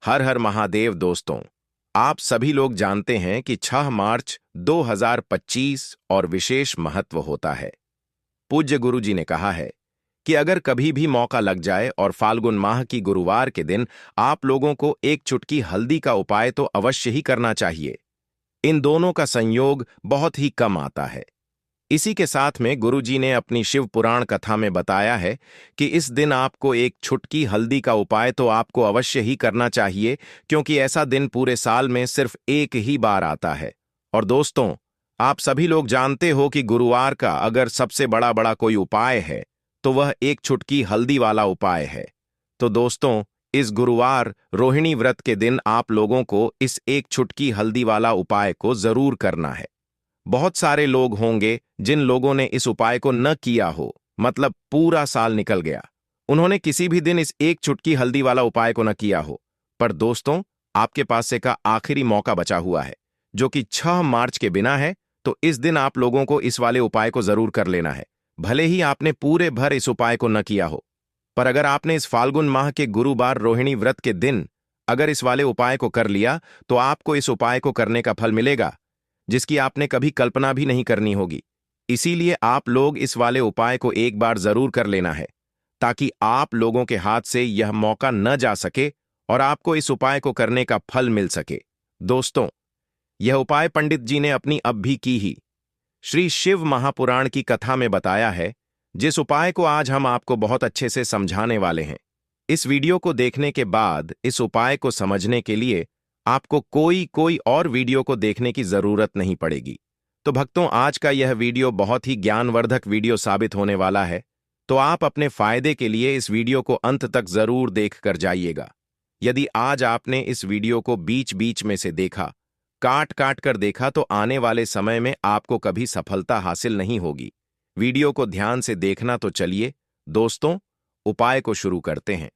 हर हर महादेव दोस्तों। आप सभी लोग जानते हैं कि 6 मार्च 2025 और विशेष महत्व होता है। पूज्य गुरु जी ने कहा है कि अगर कभी भी मौका लग जाए और फाल्गुन माह की गुरुवार के दिन आप लोगों को एक चुटकी हल्दी का उपाय तो अवश्य ही करना चाहिए। इन दोनों का संयोग बहुत ही कम आता है। इसी के साथ में गुरुजी ने अपनी शिव पुराण कथा में बताया है कि इस दिन आपको एक छुटकी हल्दी का उपाय तो आपको अवश्य ही करना चाहिए, क्योंकि ऐसा दिन पूरे साल में सिर्फ एक ही बार आता है। और दोस्तों, आप सभी लोग जानते हो कि गुरुवार का अगर सबसे बड़ा कोई उपाय है तो वह एक छुटकी हल्दी वाला उपाय है। तो दोस्तों, इस गुरुवार रोहिणी व्रत के दिन आप लोगों को इस एक छुटकी हल्दी वाला उपाय को जरूर करना है। बहुत सारे लोग होंगे जिन लोगों ने इस उपाय को न किया हो, मतलब पूरा साल निकल गया, उन्होंने किसी भी दिन इस एक चुटकी हल्दी वाला उपाय को न किया हो। पर दोस्तों, आपके पास से का आखिरी मौका बचा हुआ है, जो कि 6 मार्च के बिना है। तो इस दिन आप लोगों को इस वाले उपाय को जरूर कर लेना है, भले ही आपने पूरे भर इस उपाय को न किया हो। पर अगर आपने इस फाल्गुन माह के गुरुवार रोहिणी व्रत के दिन अगर इस वाले उपाय को कर लिया, तो आपको इस उपाय को करने का फल मिलेगा जिसकी आपने कभी कल्पना भी नहीं करनी होगी। इसीलिए आप लोग इस वाले उपाय को एक बार जरूर कर लेना है, ताकि आप लोगों के हाथ से यह मौका न जा सके और आपको इस उपाय को करने का फल मिल सके। दोस्तों, यह उपाय पंडित जी ने अपनी अब भी की ही श्री शिव महापुराण की कथा में बताया है, जिस उपाय को आज हम आपको बहुत अच्छे से समझाने वाले हैं। इस वीडियो को देखने के बाद इस उपाय को समझने के लिए आपको कोई और वीडियो को देखने की जरूरत नहीं पड़ेगी। तो भक्तों, आज का यह वीडियो बहुत ही ज्ञानवर्धक वीडियो साबित होने वाला है, तो आप अपने फायदे के लिए इस वीडियो को अंत तक जरूर देख कर जाइएगा। यदि आज आपने इस वीडियो को बीच बीच में से देखा, काट काट कर देखा, तो आने वाले समय में आपको कभी सफलता हासिल नहीं होगी। वीडियो को ध्यान से देखना। तो चलिए दोस्तों, उपाय को शुरू करते हैं।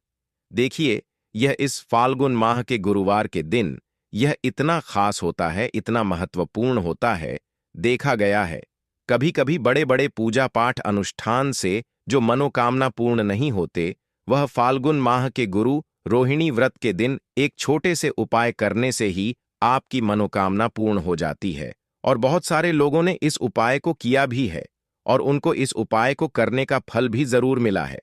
देखिए, यह इस फाल्गुन माह के गुरुवार के दिन यह इतना खास होता है, इतना महत्वपूर्ण होता है। देखा गया है कभी कभी बड़े बड़े पूजा पाठ अनुष्ठान से जो मनोकामना पूर्ण नहीं होते, वह फाल्गुन माह के गुरु रोहिणी व्रत के दिन एक छोटे से उपाय करने से ही आपकी मनोकामना पूर्ण हो जाती है। और बहुत सारे लोगों ने इस उपाय को किया भी है और उनको इस उपाय को करने का फल भी जरूर मिला है।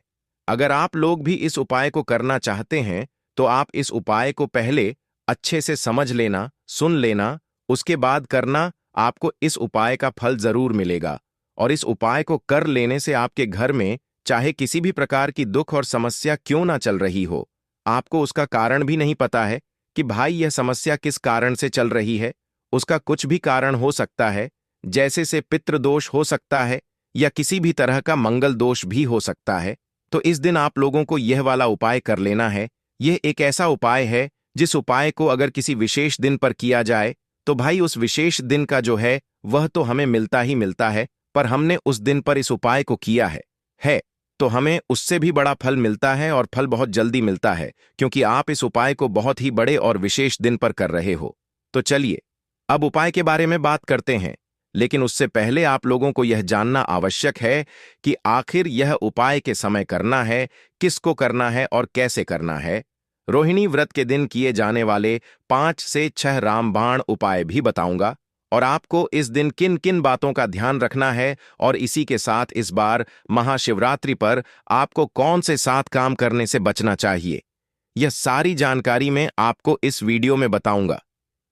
अगर आप लोग भी इस उपाय को करना चाहते हैं, तो आप इस उपाय को पहले अच्छे से समझ लेना, सुन लेना, उसके बाद करना। आपको इस उपाय का फल जरूर मिलेगा। और इस उपाय को कर लेने से आपके घर में चाहे किसी भी प्रकार की दुख और समस्या क्यों ना चल रही हो, आपको उसका कारण भी नहीं पता है कि भाई यह समस्या किस कारण से चल रही है, उसका कुछ भी कारण हो सकता है, जैसे से पितृदोष हो सकता है या किसी भी तरह का मंगल दोष भी हो सकता है। तो इस दिन आप लोगों को यह वाला उपाय कर लेना है। यह एक ऐसा उपाय है जिस उपाय को अगर किसी विशेष दिन पर किया जाए, तो भाई उस विशेष दिन का जो है वह तो हमें मिलता ही मिलता है, पर हमने उस दिन पर इस उपाय को किया है तो हमें उससे भी बड़ा फल मिलता है, और फल बहुत जल्दी मिलता है, क्योंकि आप इस उपाय को बहुत ही बड़े और विशेष दिन पर कर रहे हो। तो चलिए अब उपाय के बारे में बात करते हैं, लेकिन उससे पहले आप लोगों को यह जानना आवश्यक है कि आखिर यह उपाय के समय करना है, किसको करना है और कैसे करना है। रोहिणी व्रत के दिन किए जाने वाले 5 से 6 रामबाण उपाय भी बताऊंगा, और आपको इस दिन किन किन बातों का ध्यान रखना है, और इसी के साथ इस बार महाशिवरात्रि पर आपको कौन से 7 काम करने से बचना चाहिए, यह सारी जानकारी मैं आपको इस वीडियो में बताऊंगा।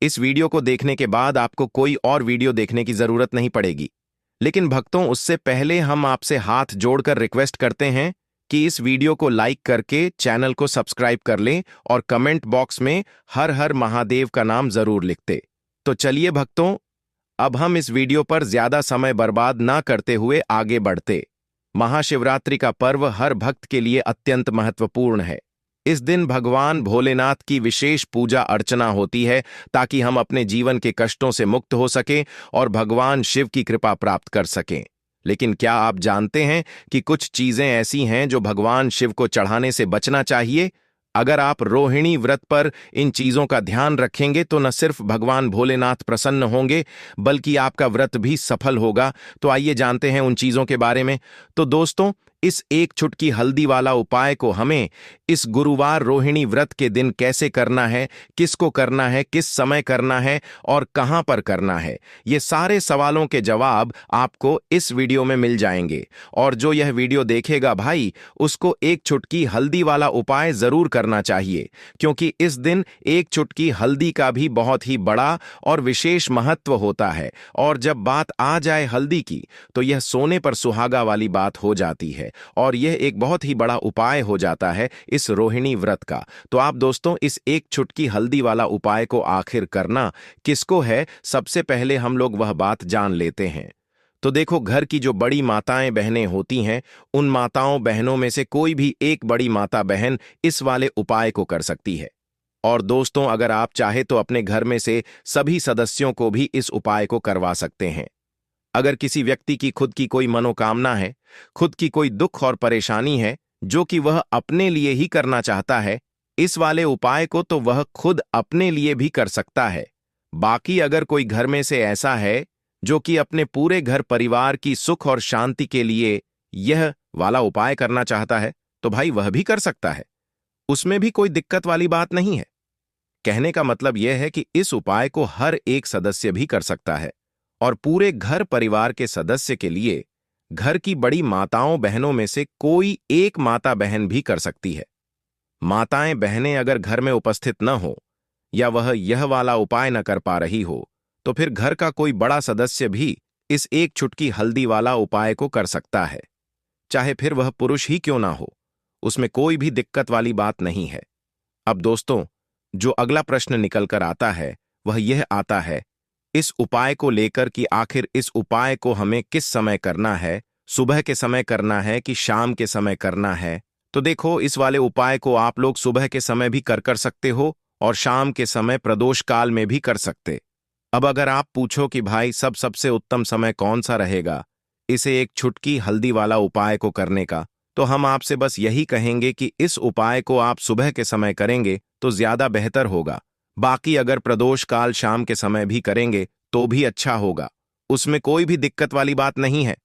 इस वीडियो को देखने के बाद आपको कोई और वीडियो देखने की जरूरत नहीं पड़ेगी। लेकिन भक्तों, उससे पहले हम आपसे हाथ जोड़कर रिक्वेस्ट करते हैं कि इस वीडियो को लाइक करके चैनल को सब्सक्राइब कर लें और कमेंट बॉक्स में हर हर महादेव का नाम जरूर लिखते। तो चलिए भक्तों, अब हम इस वीडियो पर ज्यादा समय बर्बाद ना करते हुए आगे बढ़ते। महाशिवरात्रि का पर्व हर भक्त के लिए अत्यंत महत्वपूर्ण है। इस दिन भगवान भोलेनाथ की विशेष पूजा अर्चना होती है, ताकि हम अपने जीवन के कष्टों से मुक्त हो सकें और भगवान शिव की कृपा प्राप्त कर सकें। लेकिन क्या आप जानते हैं कि कुछ चीजें ऐसी हैं जो भगवान शिव को चढ़ाने से बचना चाहिए? अगर आप रोहिणी व्रत पर इन चीजों का ध्यान रखेंगे, तो न सिर्फ भगवान भोलेनाथ प्रसन्न होंगे, बल्कि आपका व्रत भी सफल होगा। तो आइए जानते हैं उन चीजों के बारे में। तो दोस्तों, इस एक चुटकी हल्दी वाला उपाय को हमें इस गुरुवार रोहिणी व्रत के दिन कैसे करना है, किसको करना है, किस समय करना है और कहां पर करना है, ये सारे सवालों के जवाब आपको इस वीडियो में मिल जाएंगे। और जो यह वीडियो देखेगा भाई, उसको एक चुटकी हल्दी वाला उपाय जरूर करना चाहिए, क्योंकि इस दिन एक चुटकी हल्दी का भी बहुत ही बड़ा और विशेष महत्व होता है। और जब बात आ जाए हल्दी की, तो यह सोने पर सुहागा वाली बात हो जाती है और यह एक बहुत ही बड़ा उपाय हो जाता है इस रोहिणी व्रत का। तो आप दोस्तों, इस एक चुटकी हल्दी वाला उपाय को आखिर करना किसको है, सबसे पहले हम लोग वह बात जान लेते हैं। तो देखो, घर की जो बड़ी माताएं बहनें होती हैं, उन माताओं बहनों में से कोई भी एक बड़ी माता बहन इस वाले उपाय को कर सकती है। और दोस्तों, अगर आप चाहे तो अपने घर में से सभी सदस्यों को भी इस उपाय को करवा सकते हैं। अगर किसी व्यक्ति की खुद की कोई मनोकामना है, खुद की कोई दुख और परेशानी है जो कि वह अपने लिए ही करना चाहता है, इस वाले उपाय को तो वह खुद अपने लिए भी कर सकता है। बाकी अगर कोई घर में से ऐसा है जो कि अपने पूरे घर परिवार की सुख और शांति के लिए यह वाला उपाय करना चाहता है, तो भाई वह भी कर सकता है। उसमें भी कोई दिक्कत वाली बात नहीं है। कहने का मतलब यह है कि इस उपाय को हर एक सदस्य भी कर सकता है और पूरे घर परिवार के सदस्य के लिए घर की बड़ी माताओं बहनों में से कोई एक माता बहन भी कर सकती है। माताएं बहनें अगर घर में उपस्थित न हो या वह यह वाला उपाय न कर पा रही हो, तो फिर घर का कोई बड़ा सदस्य भी इस एक चुटकी हल्दी वाला उपाय को कर सकता है, चाहे फिर वह पुरुष ही क्यों ना हो। उसमें कोई भी दिक्कत वाली बात नहीं है। अब दोस्तों, जो अगला प्रश्न निकल कर आता है वह यह आता है इस उपाय को लेकर कि आखिर इस उपाय को हमें किस समय करना है, सुबह के समय करना है कि शाम के समय करना है। तो देखो, इस वाले उपाय को आप लोग सुबह के समय भी कर सकते हो और शाम के समय प्रदोष काल में भी कर सकते। अब अगर आप पूछो कि भाई सबसे उत्तम समय कौन सा रहेगा इसे एक चुटकी हल्दी वाला उपाय को करने का, तो हम आपसे बस यही कहेंगे कि इस उपाय को आप सुबह के समय करेंगे तो ज्यादा बेहतर होगा। बाकी अगर प्रदोष काल शाम के समय भी करेंगे तो भी अच्छा होगा, उसमें कोई भी दिक्कत वाली बात नहीं है।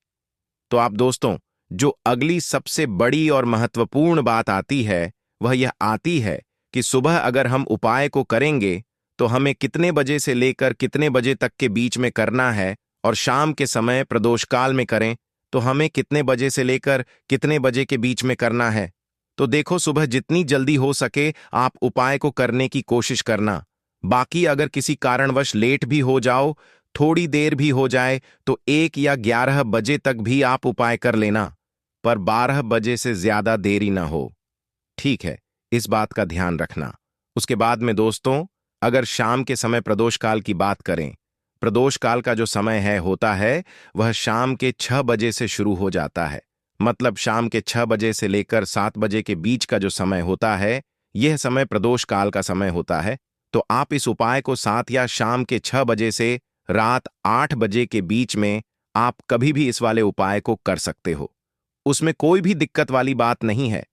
तो आप दोस्तों, जो अगली सबसे बड़ी और महत्वपूर्ण बात आती है वह यह आती है कि सुबह अगर हम उपाय को करेंगे तो हमें कितने बजे से लेकर कितने बजे तक के बीच में करना है, और शाम के समय प्रदोष काल में करें तो हमें कितने बजे से लेकर कितने बजे के बीच में करना है। तो देखो, सुबह जितनी जल्दी हो सके आप उपाय को करने की कोशिश करना। बाकी अगर किसी कारणवश लेट भी हो जाओ, थोड़ी देर भी हो जाए, तो 1 या 11 बजे तक भी आप उपाय कर लेना, पर 12 बजे से ज्यादा देरी ना हो। ठीक है, इस बात का ध्यान रखना। उसके बाद में दोस्तों, अगर शाम के समय प्रदोष काल की बात करें, प्रदोष काल का जो समय होता है वह शाम के 6 बजे से शुरू हो जाता है। मतलब शाम के 6 बजे से लेकर 7 बजे के बीच का जो समय होता है, यह समय प्रदोष काल का समय होता है। तो आप इस उपाय को 7 या शाम के 6 बजे से रात 8 बजे के बीच में आप कभी भी इस वाले उपाय को कर सकते हो, उसमें कोई भी दिक्कत वाली बात नहीं है।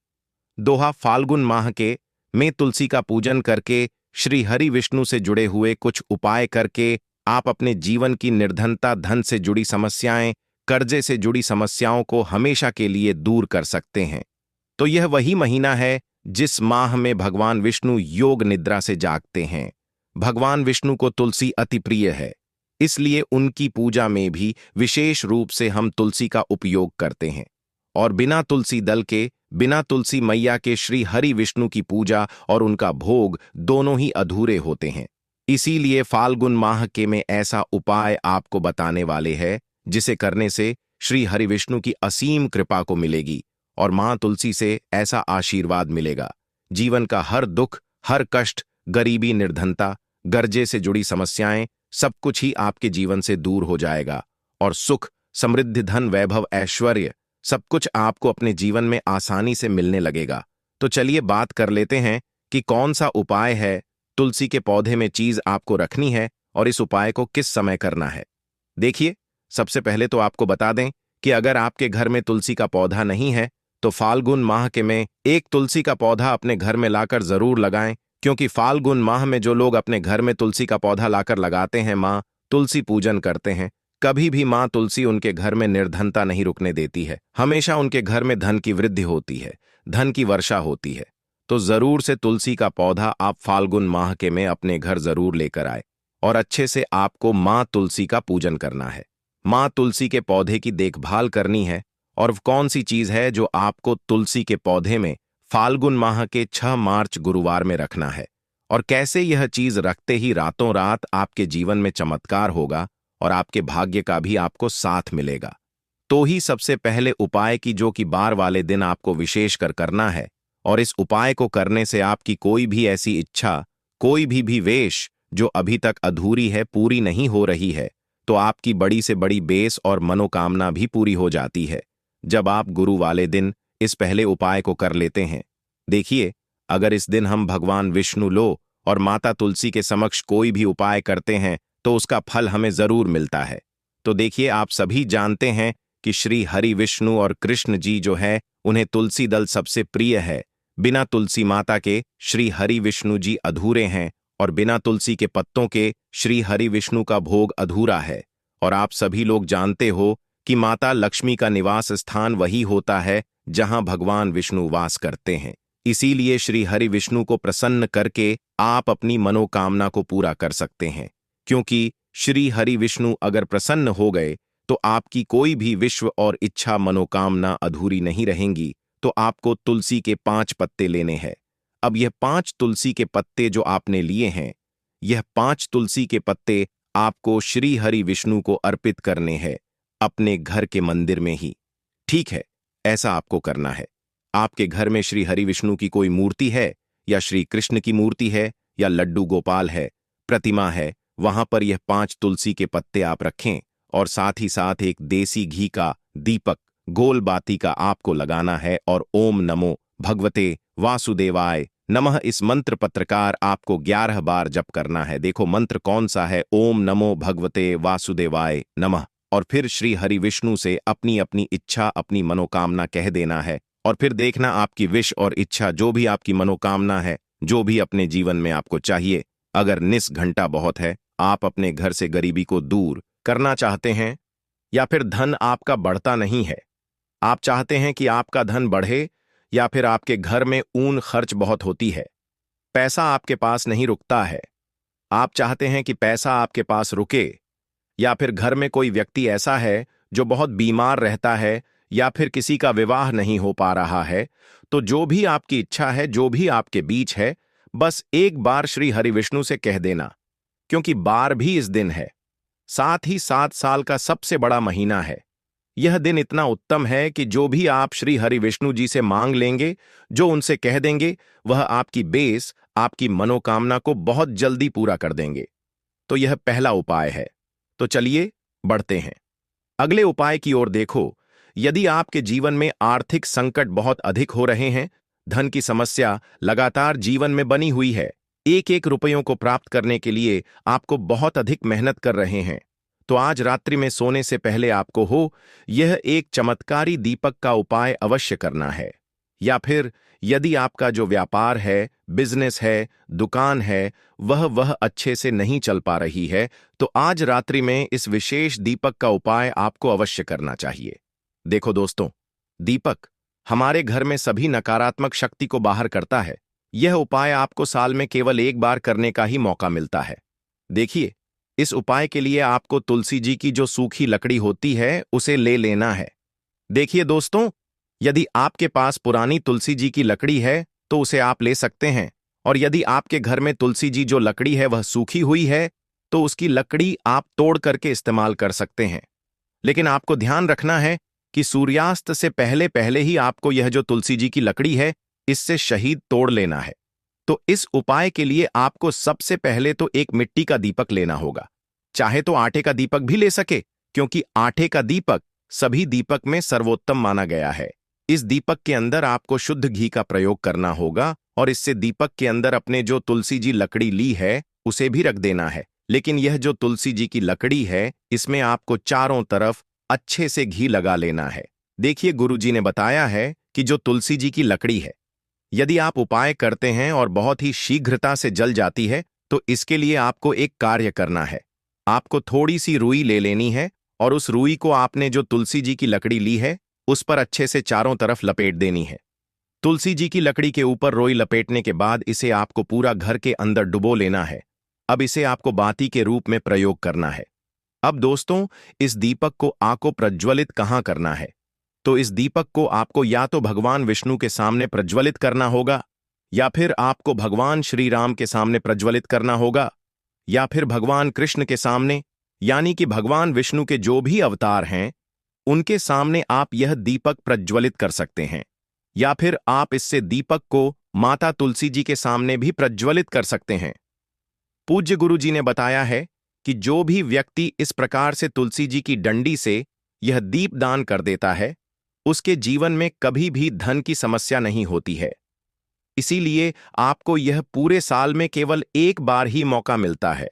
दोहा फाल्गुन माह के में तुलसी का पूजन करके, श्री हरि विष्णु से जुड़े हुए कुछ उपाय करके आप अपने जीवन की निर्धनता, धन से जुड़ी समस्याएं, कर्जे से जुड़ी समस्याओं को हमेशा के लिए दूर कर सकते हैं। तो यह वही महीना है जिस माह में भगवान विष्णु योग निद्रा से जागते हैं। भगवान विष्णु को तुलसी अति प्रिय है, इसलिए उनकी पूजा में भी विशेष रूप से हम तुलसी का उपयोग करते हैं। और बिना तुलसी दल के, बिना तुलसी मैया के श्री हरि विष्णु की पूजा और उनका भोग दोनों ही अधूरे होते हैं। इसीलिए फाल्गुन माह के में ऐसा उपाय आपको बताने वाले हैं जिसे करने से श्री हरि विष्णु की असीम कृपा को मिलेगी और मां तुलसी से ऐसा आशीर्वाद मिलेगा। जीवन का हर दुख, हर कष्ट, गरीबी, निर्धनता, कर्जे से जुड़ी समस्याएं, सब कुछ ही आपके जीवन से दूर हो जाएगा और सुख, समृद्धि, धन, वैभव, ऐश्वर्य सब कुछ आपको अपने जीवन में आसानी से मिलने लगेगा। तो चलिए बात कर लेते हैं कि कौन सा उपाय है, तुलसी के पौधे में चीज आपको रखनी है और इस उपाय को किस समय करना है। देखिए, सबसे पहले तो आपको बता दें कि अगर आपके घर में तुलसी का पौधा नहीं है तो फाल्गुन माह के में एक तुलसी का पौधा अपने घर में लाकर जरूर लगाएं, क्योंकि फाल्गुन माह में जो लोग अपने घर में तुलसी का पौधा लाकर लगाते हैं मां तुलसी पूजन करते हैं, कभी भी माँ तुलसी उनके घर में निर्धनता नहीं रुकने देती है। हमेशा उनके घर में धन की वृद्धि होती है, धन की वर्षा होती है। तो जरूर से तुलसी का पौधा आप फाल्गुन माह के में अपने घर जरूर लेकर आए और अच्छे से आपको माँ तुलसी का पूजन करना है। माँ तुलसी के पौधे की देखभाल करनी है। और कौन सी चीज है जो आपको तुलसी के पौधे में फाल्गुन माह के 6 मार्च गुरुवार में रखना है, और कैसे यह चीज रखते ही रातों रात आपके जीवन में चमत्कार होगा और आपके भाग्य का भी आपको साथ मिलेगा। तो ही सबसे पहले उपाय की जो कि बार वाले दिन आपको विशेष कर करना है, और इस उपाय को करने से आपकी कोई भी ऐसी इच्छा, कोई भी वेश जो अभी तक अधूरी है, पूरी नहीं हो रही है, तो आपकी बड़ी से बड़ी बेस और मनोकामना भी पूरी हो जाती है जब आप गुरु वाले दिन इस पहले उपाय को कर लेते हैं। देखिए, अगर इस दिन हम भगवान विष्णु लो और माता तुलसी के समक्ष कोई भी उपाय करते हैं तो उसका फल हमें जरूर मिलता है। तो देखिए, आप सभी जानते हैं कि श्री हरि विष्णु और कृष्ण जी जो है उन्हें तुलसी दल सबसे प्रिय है। बिना तुलसी माता के श्री हरि विष्णु जी अधूरे हैं और बिना तुलसी के पत्तों के श्री हरि विष्णु का भोग अधूरा है। और आप सभी लोग जानते हो कि माता लक्ष्मी का निवास स्थान वही होता है जहां भगवान विष्णु वास करते हैं। इसीलिए श्री हरि विष्णु को प्रसन्न करके आप अपनी मनोकामना को पूरा कर सकते हैं, क्योंकि श्री हरि विष्णु अगर प्रसन्न हो गए तो आपकी कोई भी विश्व और इच्छा मनोकामना अधूरी नहीं रहेंगी। तो आपको तुलसी के 5 पत्ते लेने हैं। अब यह 5 तुलसी के पत्ते जो आपने लिए हैं, यह 5 तुलसी के पत्ते आपको श्री हरि विष्णु को अर्पित करने हैं अपने घर के मंदिर में ही। ठीक है, ऐसा आपको करना है। आपके घर में श्री हरि विष्णु की कोई मूर्ति है, या श्री कृष्ण की मूर्ति है, या लड्डू गोपाल है, प्रतिमा है, वहां पर यह 5 तुलसी के पत्ते आप रखें और साथ ही साथ एक देसी घी का दीपक गोल बाती का आपको लगाना है और ओम नमो भगवते वासुदेवाय नमः इस मंत्र पत्रकार आपको 11 बार जप करना है। देखो मंत्र कौन सा है, ओम नमो भगवते वासुदेवाय नमः। और फिर श्री हरि विष्णु से अपनी अपनी इच्छा, अपनी मनोकामना कह देना है। और फिर देखना आपकी विश और इच्छा, जो भी आपकी मनोकामना है, जो भी अपने जीवन में आपको चाहिए। अगर निस घंटा बहुत है, आप अपने घर से गरीबी को दूर करना चाहते हैं, या फिर धन आपका बढ़ता नहीं है, आप चाहते हैं कि आपका धन बढ़े, या फिर आपके घर में ऊन खर्च बहुत होती है, पैसा आपके पास नहीं रुकता है, आप चाहते हैं कि पैसा आपके पास रुके, या फिर घर में कोई व्यक्ति ऐसा है जो बहुत बीमार रहता है, या फिर किसी का विवाह नहीं हो पा रहा है, तो जो भी आपकी इच्छा है, जो भी आपके बीच है, बस एक बार श्री हरि विष्णु से कह देना, क्योंकि बार भी इस दिन है, साथ ही 7 साल का सबसे बड़ा महीना है। यह दिन इतना उत्तम है कि जो भी आप श्री हरि विष्णु जी से मांग लेंगे, जो उनसे कह देंगे, वह आपकी बेस, आपकी मनोकामना को बहुत जल्दी पूरा कर देंगे। तो यह पहला उपाय है। तो चलिए बढ़ते हैं अगले उपाय की ओर। देखो, यदि आपके जीवन में आर्थिक संकट बहुत अधिक हो रहे हैं, धन की समस्या लगातार जीवन में बनी हुई है, एक एक रुपयों को प्राप्त करने के लिए आपको बहुत अधिक मेहनत कर रहे हैं, तो आज रात्रि में सोने से पहले आपको यह एक चमत्कारी दीपक का उपाय अवश्य करना है। या फिर यदि आपका जो व्यापार है, बिजनेस है, दुकान है, वह अच्छे से नहीं चल पा रही है, तो आज रात्रि में इस विशेष दीपक का उपाय आपको अवश्य करना चाहिए। देखो दोस्तों, दीपक हमारे घर में सभी नकारात्मक शक्ति को बाहर करता है। यह उपाय आपको साल में केवल एक बार करने का ही मौका मिलता है। देखिए, इस उपाय के लिए आपको तुलसी जी की जो सूखी लकड़ी होती है उसे ले लेना है। देखिए दोस्तों, यदि आपके पास पुरानी तुलसी जी की लकड़ी है तो उसे आप ले सकते हैं, और यदि आपके घर में तुलसी जी जो लकड़ी है वह सूखी हुई है तो उसकी लकड़ी आप तोड़ करके इस्तेमाल कर सकते हैं। लेकिन आपको ध्यान रखना है कि सूर्यास्त से पहले पहले ही आपको यह जो तुलसी जी की लकड़ी है इससे शहीद तोड़ लेना है। तो इस उपाय के लिए आपको सबसे पहले तो एक मिट्टी का दीपक लेना होगा। चाहे तो आटे का दीपक भी ले सके, क्योंकि आटे का दीपक सभी दीपक में सर्वोत्तम माना गया है। इस दीपक के अंदर आपको शुद्ध घी का प्रयोग करना होगा, और इससे दीपक के अंदर अपने जो तुलसी जी लकड़ी ली है उसे भी रख देना है। लेकिन यह जो तुलसी जी की लकड़ी है, इसमें आपको चारों तरफ अच्छे से घी लगा लेना है। देखिए, गुरु जी ने बताया है कि जो तुलसी जी की लकड़ी है, यदि आप उपाय करते हैं और बहुत ही शीघ्रता से जल जाती है, तो इसके लिए आपको एक कार्य करना है। आपको थोड़ी सी रुई ले लेनी है और उस रुई को आपने जो तुलसी जी की लकड़ी ली है उस पर अच्छे से चारों तरफ लपेट देनी है। तुलसी जी की लकड़ी के ऊपर रोई लपेटने के बाद इसे आपको पूरा घर के अंदर डुबो लेना है। अब इसे आपको बाती के रूप में प्रयोग करना है। अब दोस्तों, इस दीपक को आपको प्रज्वलित कहाँ करना है? तो इस दीपक को आपको या तो भगवान विष्णु के सामने प्रज्वलित करना होगा, या फिर आपको भगवान श्री राम के सामने प्रज्वलित करना होगा, या फिर भगवान कृष्ण के सामने, यानी कि भगवान विष्णु के जो भी अवतार हैं उनके सामने आप यह दीपक प्रज्वलित कर सकते हैं। या फिर आप इससे दीपक को माता तुलसी जी के सामने भी प्रज्वलित कर सकते हैं। पूज्य गुरु जी ने बताया है कि जो भी व्यक्ति इस प्रकार से तुलसी जी की डंडी से यह दीप दान कर देता है उसके जीवन में कभी भी धन की समस्या नहीं होती है। इसीलिए आपको यह पूरे साल में केवल एक बार ही मौका मिलता है।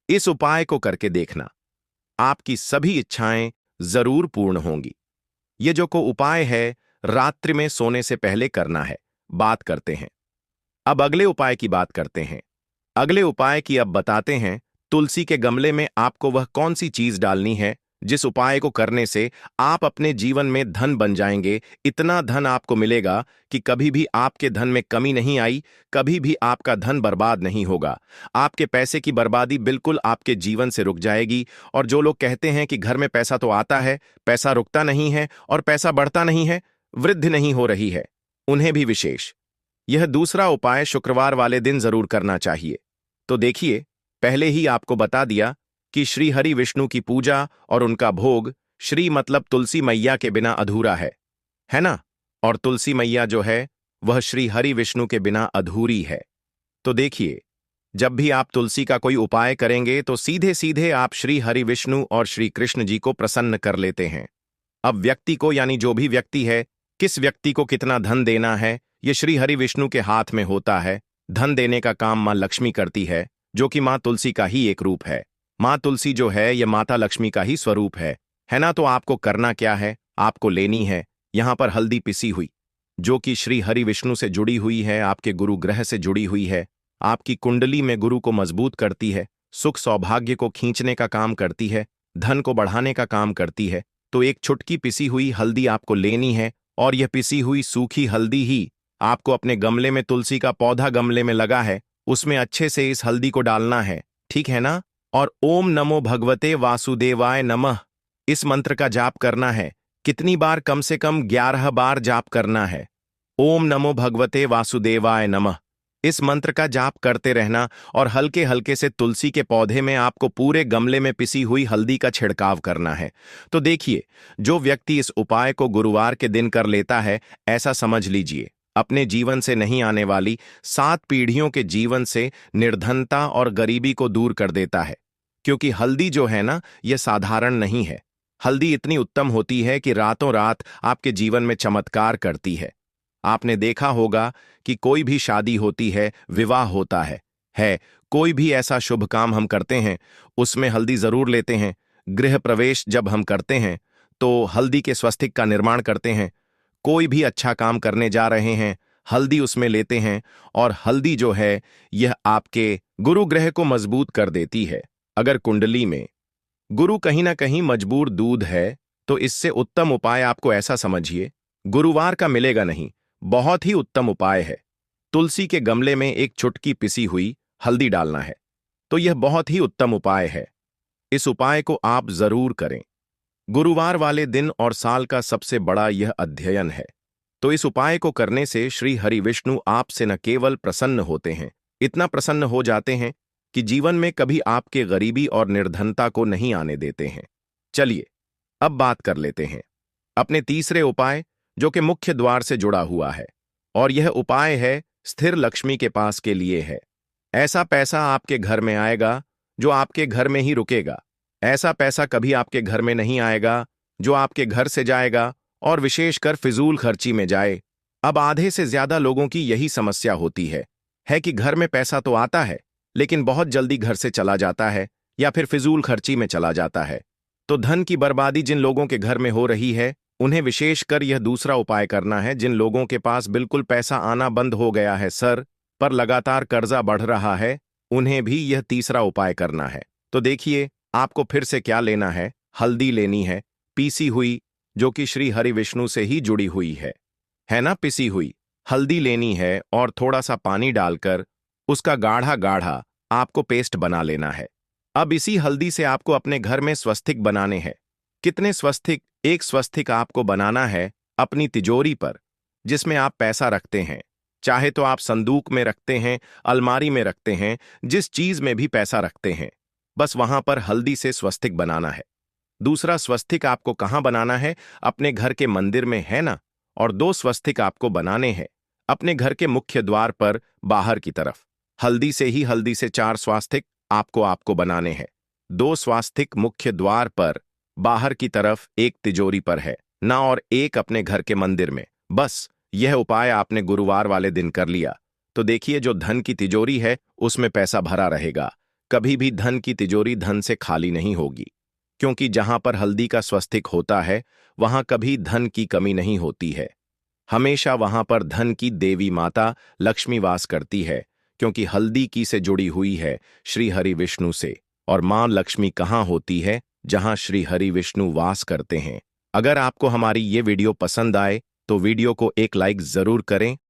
इस उपाय को करके देखना, आपकी सभी इच्छाएं जरूर पूर्ण होंगी। ये जो को उपाय है रात्रि में सोने से पहले करना है। बात करते हैं अब अगले उपाय की बात करते हैं। अगले उपाय की अब बताते हैं। तुलसी के गमले में आपको वह कौन सी चीज डालनी है जिस उपाय को करने से आप अपने जीवन में धन बन जाएंगे। इतना धन आपको मिलेगा कि कभी भी आपके धन में कमी नहीं आई, कभी भी आपका धन बर्बाद नहीं होगा। आपके पैसे की बर्बादी बिल्कुल आपके जीवन से रुक जाएगी। और जो लोग कहते हैं कि घर में पैसा तो आता है, पैसा रुकता नहीं है और पैसा बढ़ता नहीं है, वृद्धि नहीं हो रही है, उन्हें भी विशेष यह दूसरा उपाय शुक्रवार वाले दिन जरूर करना चाहिए। तो देखिए, पहले ही आपको बता दिया कि श्री हरि विष्णु की पूजा और उनका भोग, श्री मतलब तुलसी मैया के बिना अधूरा है ना? और तुलसी मैया जो है वह श्री हरि विष्णु के बिना अधूरी है। तो देखिए, जब भी आप तुलसी का कोई उपाय करेंगे तो सीधे सीधे आप श्री हरि विष्णु और श्री कृष्ण जी को प्रसन्न कर लेते हैं। अब व्यक्ति को, यानी जो भी व्यक्ति है, किस व्यक्ति को कितना धन देना है ये श्री हरि विष्णु के हाथ में होता है। धन देने का काम मां लक्ष्मी करती है, जो कि मां तुलसी का ही एक रूप है। मां तुलसी जो है यह माता लक्ष्मी का ही स्वरूप है ना? तो आपको करना क्या है, आपको लेनी है यहां पर हल्दी पिसी हुई, जो कि श्री हरि विष्णु से जुड़ी हुई है, आपके गुरु ग्रह से जुड़ी हुई है, आपकी कुंडली में गुरु को मजबूत करती है, सुख सौभाग्य को खींचने का काम करती है, धन को बढ़ाने का काम करती है। तो एक छुटकी पिसी हुई हल्दी आपको लेनी है और यह पिसी हुई सूखी हल्दी ही आपको अपने गमले में, तुलसी का पौधा गमले में लगा है, उसमें अच्छे से इस हल्दी को डालना है, ठीक है ना? और ओम नमो भगवते वासुदेवाय नमः इस मंत्र का जाप करना है। कितनी बार? कम से कम 11 बार जाप करना है। ओम नमो भगवते वासुदेवाय नमः इस मंत्र का जाप करते रहना और हल्के हल्के से तुलसी के पौधे में आपको पूरे गमले में पिसी हुई हल्दी का छिड़काव करना है। तो देखिए, जो व्यक्ति इस उपाय को गुरुवार के दिन कर लेता है, ऐसा समझ लीजिए अपने जीवन से नहीं आने वाली 7 पीढ़ियों के जीवन से निर्धनता और गरीबी को दूर कर देता है। क्योंकि हल्दी जो है ना, यह साधारण नहीं है। हल्दी इतनी उत्तम होती है कि रातों रात आपके जीवन में चमत्कार करती है। आपने देखा होगा कि कोई भी शादी होती है, विवाह होता है कोई भी ऐसा शुभ काम हम करते हैं उसमें हल्दी जरूर लेते हैं। गृह प्रवेश जब हम करते हैं तो हल्दी के स्वस्तिक का निर्माण करते हैं। कोई भी अच्छा काम करने जा रहे हैं, हल्दी उसमें लेते हैं। और हल्दी जो है यह आपके गुरु ग्रह को मजबूत कर देती है। अगर कुंडली में गुरु कहीं ना कहीं मजबूर दूध है तो इससे उत्तम उपाय आपको ऐसा समझिए, गुरुवार का मिलेगा नहीं, बहुत ही उत्तम उपाय है। तुलसी के गमले में एक चुटकी पिसी हुई हल्दी डालना है। तो यह बहुत ही उत्तम उपाय है। इस उपाय को आप जरूर करें। गुरुवार वाले दिन और साल का सबसे बड़ा यह अध्ययन है। तो इस उपाय को करने से श्री हरि विष्णु आपसे न केवल प्रसन्न होते हैं, इतना प्रसन्न हो जाते हैं कि जीवन में कभी आपके गरीबी और निर्धनता को नहीं आने देते हैं। चलिए अब बात कर लेते हैं अपने तीसरे उपाय, जो कि मुख्य द्वार से जुड़ा हुआ है। और यह उपाय है स्थिर लक्ष्मी के पास के लिए है। ऐसा पैसा आपके घर में आएगा जो आपके घर में ही रुकेगा। ऐसा पैसा कभी आपके घर में नहीं आएगा जो आपके घर से जाएगा और विशेषकर फिजूल खर्ची में जाए। अब आधे से ज्यादा लोगों की यही समस्या होती है कि घर में पैसा तो आता है लेकिन बहुत जल्दी घर से चला जाता है या फिर फिजूल खर्ची में चला जाता है। तो धन की बर्बादी जिन लोगों के घर में हो रही है उन्हें विशेषकर यह दूसरा उपाय करना है। जिन लोगों के पास बिल्कुल पैसा आना बंद हो गया है सर, पर लगातार कर्जा बढ़ रहा है, उन्हें भी यह तीसरा उपाय करना है। तो देखिए, आपको फिर से क्या लेना है, हल्दी लेनी है, पीसी हुई, जो कि श्री हरि विष्णु से ही जुड़ी हुई है ना। पिसी हुई हल्दी लेनी है और थोड़ा सा पानी डालकर उसका गाढ़ा गाढ़ा आपको पेस्ट बना लेना है। अब इसी हल्दी से आपको अपने घर में स्वस्तिक बनाने हैं। कितने स्वस्तिक? एक स्वस्तिक आपको बनाना है अपनी तिजोरी पर, जिसमें आप पैसा रखते हैं। चाहे तो आप संदूक में रखते हैं, अलमारी में रखते हैं, जिस चीज में भी पैसा रखते हैं, बस वहां पर हल्दी से स्वस्तिक बनाना है। दूसरा स्वस्तिक आपको कहाँ बनाना है? अपने घर के मंदिर में, है ना। और 2 स्वस्तिक आपको बनाने हैं अपने घर के मुख्य द्वार पर बाहर की तरफ। हल्दी से 4 स्वास्तिक आपको बनाने हैं। 2 स्वास्तिक मुख्य द्वार पर बाहर की तरफ, एक तिजोरी पर है ना, और एक अपने घर के मंदिर में। बस यह उपाय आपने गुरुवार वाले दिन कर लिया तो देखिए, जो धन की तिजोरी है उसमें पैसा भरा रहेगा। कभी भी धन की तिजोरी धन से खाली नहीं होगी, क्योंकि जहां पर हल्दी का स्वस्तिक होता है वहां कभी धन की कमी नहीं होती है। हमेशा वहां पर धन की देवी माता लक्ष्मी वास करती है, क्योंकि हल्दी की से जुड़ी हुई है श्री हरि विष्णु से। और मां लक्ष्मी कहाँ होती है? जहां श्री हरि विष्णु वास करते हैं। अगर आपको हमारी ये वीडियो पसंद आए तो वीडियो को एक लाइक जरूर करें